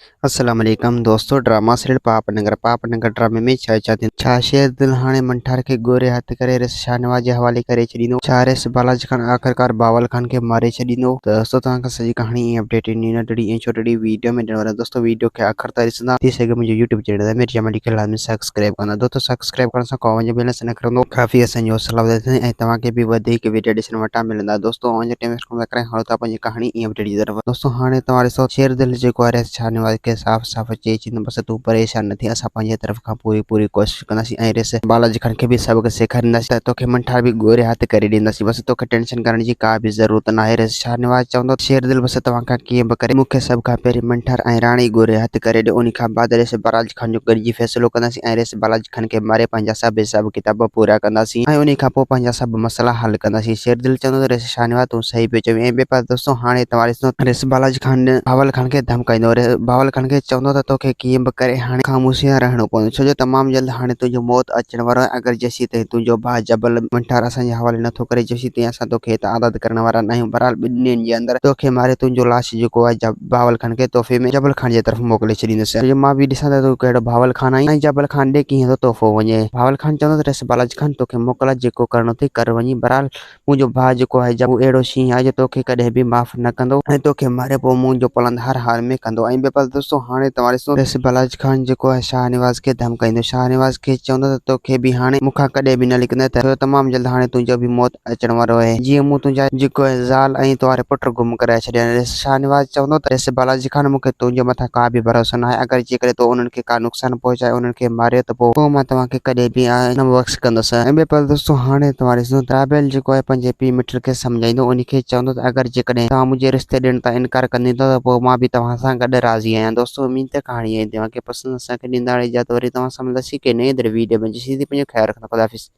अस्सलाम वालेकुम दोस्तों। ड्रामा सीरियल पापनगर ड्रामे में छा शेर दिल हाणे मंठार के गोरे हथ करे रिस शाहनवाज जे हवाले करे छॾींदो। छा रिस बालाजी खान आख़िरकार बावल खान के मारे छॾींदो। त दोस्तों तव्हांखां सॼी कहाणी ऐं अपडेट इन नंढड़ी ऐं छोटड़ी वीडियो में ॾियण वारा दोस्तों वीडियो खे आख़िर ताईं ॾिसंदा थी सघे मुंहिंजो यूट्यूब चैनल मेरे जमाली खे लाज़मी सब्सक्राइब कंदा। दोस्तों सब्सक्राइब करण सां को वञे बैलेंस न करंदो काफ़ी असांजो सलाह ऐं तव्हांखे बि वधीक वीडियो ॾिसण वटां मिलंदा। दोस्तों अञा टाइम वेस्ट न करे हलो था पंहिंजी कहाणी ऐं अपडेट जी तरफ़। दोस्तों हाणे तव्हां ॾिसो शेर दिल जेको आहे शाहनवाज के साफ़ साफ़ चई छॾींदो बस तूं परेशान न थी, असां पंहिंजे तरफ़ खां पूरी कोशिशि कंदासीं ऐं रिस बालाजी खान खे बि सबक़ सेखारींदासीं त तोखे मंठार बि गोरे हथ करे ॾींदासीं। बस तोखे टेंशन करण जी का बि ज़रूरत न आहे। रिस शाहनवाज चवंदो शेर दिल बस तव्हांखां कीअं बि करे मूंखे सभ खां पहिरीं मंठार ऐं राणी गोरे हथ करे ॾियो। उन खां बाद रिस बालाजी खान जो गॾिजी फ़ैसिलो कंदासीं ऐं रिस बालाजी खान खे मारे पंहिंजा सभु हिसाब किताब पूरा कंदासीं ऐं उन खां पोइ पंहिंजा सभु मसइला हल कंदासीं। शेर दिल चवंदो त रिस शाहनवाज तूं सही पियो चवीं। ऐं ॿिए पासे दोस्तों हाणे तव्हां ॾिसो रिस बालाजी खान बावल खान खे धमकाईंदो। बावल खान खे चवंदो त तोखे कीअं बि करे हाणे ख़ामोशी रहणो पवंदो छो जो तमामु जल्द हाणे तुंहिंजो मौत अचण वारो आहे। अगरि जेसीं ताईं तुंहिंजो भाउ जबल मंठार असांजे हवाले नथो करे जेसीं ताईं असां तोखे हितां आज़ादु करण वारा न आहियूं। बहरहाल 2 ॾींहंनि जे अंदरि तोखे मारे तुंहिंजो लाश जेको आहे बावल खान खे तोहफ़े में जबल खान जे तरफ़ मोकिले छॾींदुसि। मां बि ॾिसां त तूं कहिड़ो बावल खान आई ऐं जबल खान ॾे कीअं थो तोहफ़ो वञे। बावल खान चवंदो त रिस बालाजी खान तोखे मोकल जेको करिणो अथई कर वञी। बहरहाल मुंहिंजो भाउ जेको आहे उहो अहिड़ो शींहुं आहे जो तोखे कॾहिं बि माफ़ न कंदो ऐं तोखे मारे पोइ मुंहिंजो पलंद हर हाल में कंदो। ऐं ॿिए पासे दोस्तों हाणे तव्हां ॾिसो रिस बालाजी खान जेको आहे शाहनवाज खे धमकाईंदो। शाहनवाज खे चवंदो त तोखे बि हाणे मूंखां कॾहिं बि न लिकंदे त तमामु जल्द हाणे तुंहिंजो बि मौत अचण वारो आहे जीअं मूं तुंहिंजा जेको आहे ज़ाल ऐं तुंहिंजे पुट गुम कराए छॾिया आहिनि। शाहनवाज चवंदो त रिस बालाजी खान मूंखे तुंहिंजे मथां का बि भरोसो न आहे। अगरि जेकॾहिं तो उन्हनि खे का नुक़सानु पहुचाए उन्हनि खे मारे त पोइ मां तव्हांखे कॾहिं बि न बख़्श कंदुसि। ऐं ॿिए पासे दोस्तों हाणे तव्हां ॾिसो राबेल जेको आहे पंहिंजे पीउ मिट खे सम्झाईंदो उन खे चवंदो त अगरि जेकॾहिं तव्हां मुंहिंजे रिश्ते ॾियण तां इनकार कंदो त पोइ मां बि तव्हां सां गॾु राज़ी आहियां। दोस्तों उमीद त कहाणी आहे तव्हांखे पसंदि असांखे ॾींदा इजाज़त वरी तव्हां सां मिलंदासीं के नए वीडियो में जेसीं पंहिंजो ख़्यालु रखंदा। ख़ुदा हाफ़िज़।